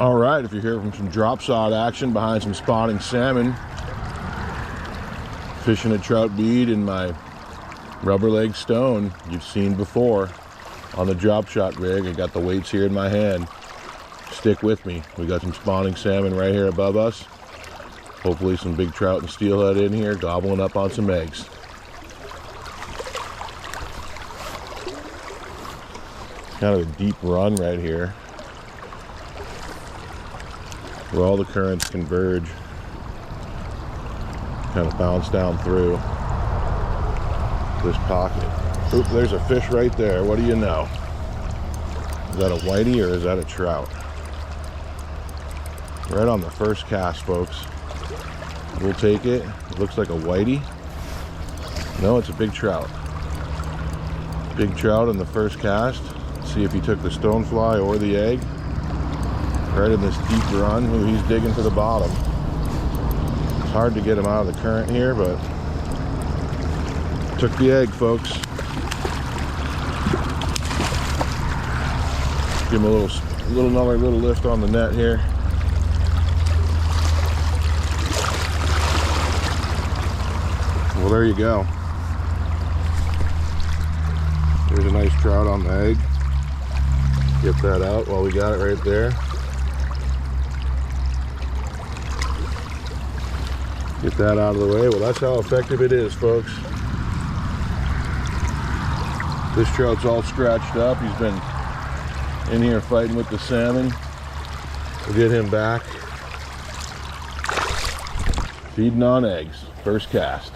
All right, if you're here from some drop shot action behind some spawning salmon, fishing a trout bead in my rubber leg stone you've seen before on the drop shot rig. I got the weights here in my hand. Stick with me. We got some spawning salmon right here above us. Hopefully some big trout and steelhead in here gobbling up on some eggs. Kind of a deep run right here, where all the currents converge, kind of bounce down through this pocket. Oop, there's a fish right there. What do you know? Is that a whitey or is that a trout? Right on the first cast, folks. We'll take it. It looks like a whitey. No, it's a big trout. Big trout on the first cast. See if he took the stonefly or the egg. Right in this deep run. Ooh, he's digging to the bottom. It's hard to get him out of the current here, but took the egg, folks. Give him another little lift on the net here. Well, there you go. There's a nice trout on the egg. Get that out while we got it right there. Get that out of the way. Well, that's how effective it is, folks. This trout's all scratched up. He's been in here fighting with the salmon. We'll get him back. Feeding on eggs. First cast.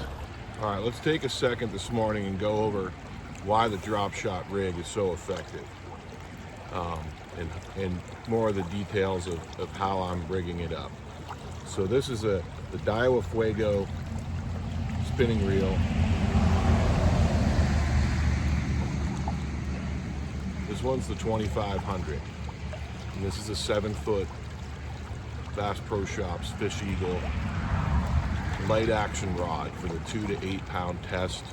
All right, let's take a second this morning and go over why the drop shot rig is so effective. And more of the details of how I'm rigging it up. So this is the Daiwa Fuego spinning reel. This one's the 2500. And this is a 7-foot Bass Pro Shops Fish Eagle light action rod for the 2 to 8 pound test,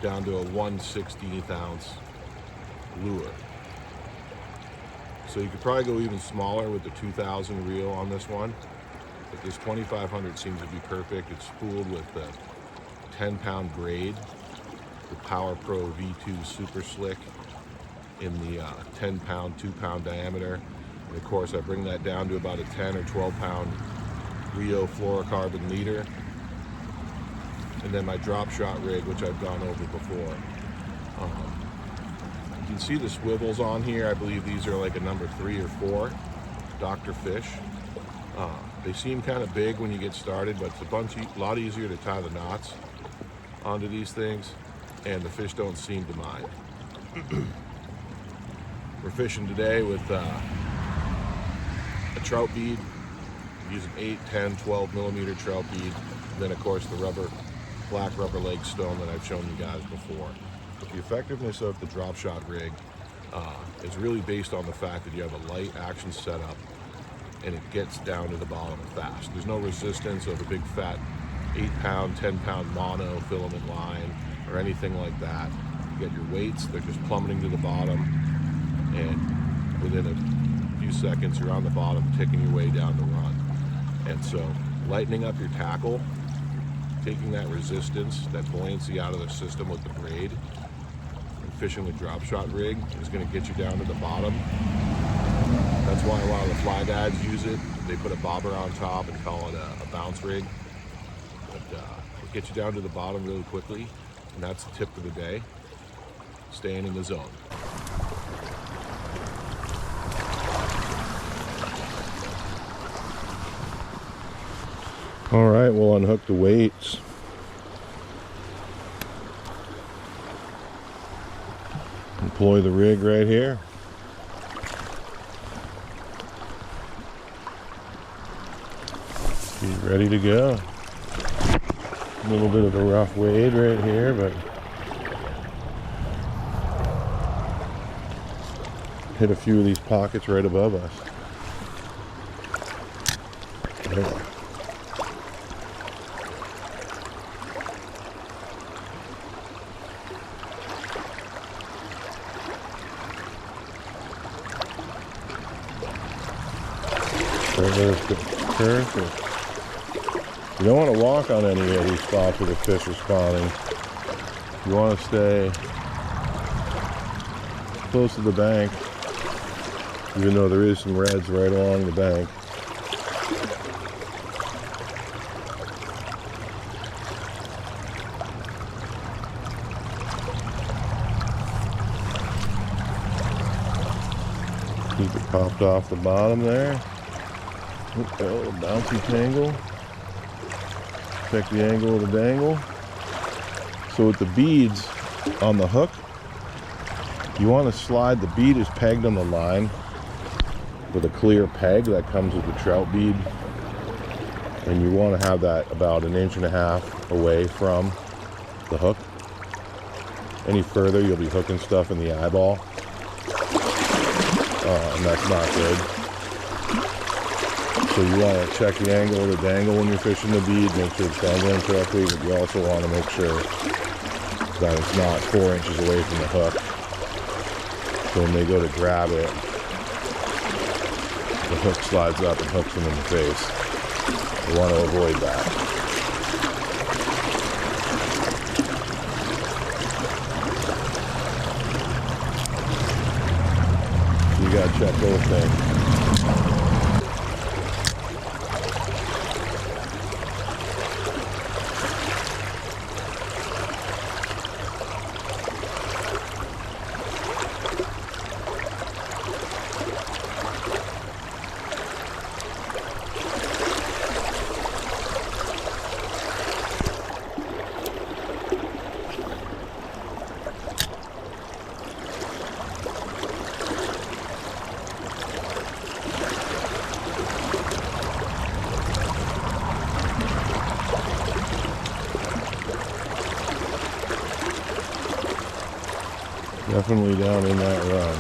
down to a 1/16 ounce lure. So you could probably go even smaller with the 2000 reel on this one, but this 2500 seems to be perfect. It's spooled with the 10-pound braid, the Power Pro V2 Super Slick in the 10-pound, 2-pound diameter. And of course, I bring that down to about a 10 or 12-pound Rio fluorocarbon leader. And then my drop shot rig, which I've gone over before. You can see the swivels on here. I believe these are like a number 3 or 4 Dr. Fish. They seem kind of big when you get started, but it's a lot easier to tie the knots onto these things, and the fish don't seem to mind. We're fishing today with a trout bead. We're using 8, 10, 12 millimeter trout bead. And then of course the black rubber leg stone that I've shown you guys before. But the effectiveness of the drop shot rig is really based on the fact that you have a light action setup and it gets down to the bottom fast. There's no resistance of a big fat 8-pound, 10-pound mono filament line or anything like that. You get your weights, they're just plummeting to the bottom, and within a few seconds you're on the bottom, ticking your way down the run. And so lightening up your tackle, taking that resistance, that buoyancy out of the system with the braid, and fishing the drop shot rig is going to get you down to the bottom. That's why a lot of the fly guides use it. They put a bobber on top and call it a bounce rig. But it gets you down to the bottom really quickly, and that's the tip of the day: staying in the zone. All right, we'll unhook the weights. Employ the rig right here. Be ready to go. A little bit of a rough wade right here, but hit a few of these pockets right above us. There. Perfect. You don't want to walk on any of these spots where the fish are spawning. You want to stay close to the bank, even though there is some reds right along the bank. Keep it popped off the bottom there. Oops, got a little bouncy tangle. Check the angle of the dangle. So with the beads on the hook, you want to slide, the bead is pegged on the line with a clear peg that comes with the trout bead. And you want to have that about 1.5 inches away from the hook. Any further, you'll be hooking stuff in the eyeball. And that's not good. So you want to check the angle of the dangle when you're fishing the bead, make sure it's dangling correctly, but you also want to make sure that it's not 4 inches away from the hook. So when they go to grab it, the hook slides up and hooks them in the face. You want to avoid that. You gotta check both things. Definitely down in that run.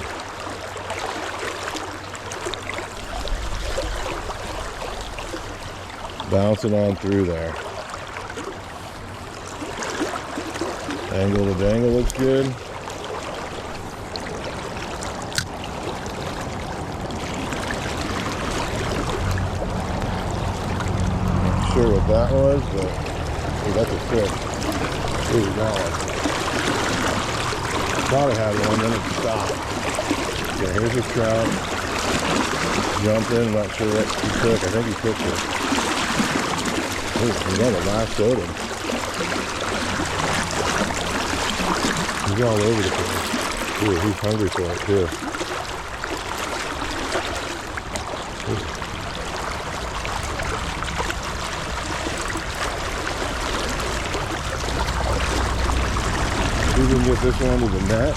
Bouncing on through there. Angle to dangle looks good. Not sure what that was, but oh, that's a fish. Ooh, we got one. Thought I had one, then it stopped. Okay, here's a trout. Jumped in, not sure what he took. I think he took it. Oh, he's on the last soda. He's all over the place. Ooh, he's hungry for it too. See if we can get this one to the net.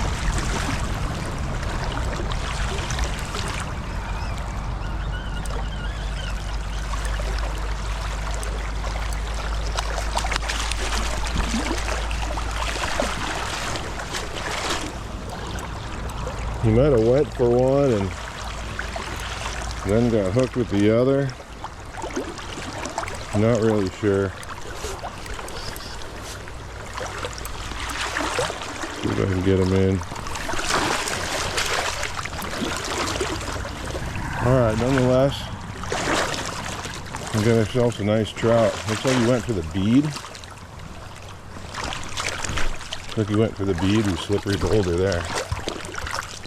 He might have went for one and then got hooked with the other. Not really sure. See if I can get him in. Alright, nonetheless, we got ourselves a nice trout. Looks like he went for the bead. Looks like he went for the bead. He's slippery boulder there.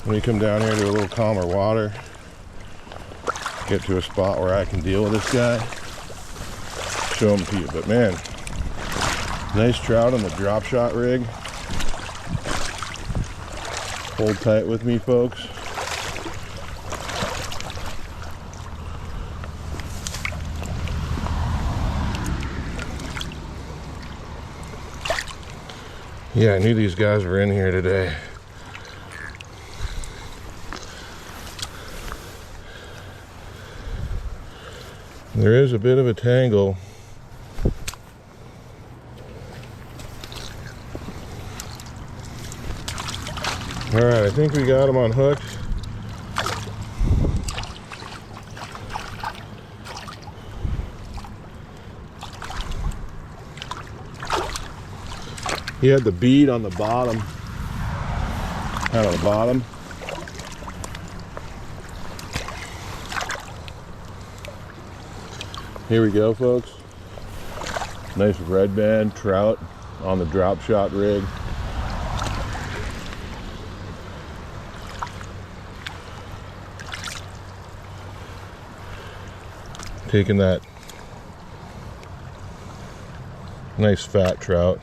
Let me come down here to a little calmer water. Get to a spot where I can deal with this guy. Show him to you. But man, nice trout on the Dropshot rig. Hold tight with me, folks. Yeah, I knew these guys were in here today. There is a bit of a tangle. All right, I think we got him on hook. He had the bead on the bottom. Out on the bottom. Here we go, folks. Nice red band trout on the Dropshot rig. Taking that nice fat trout.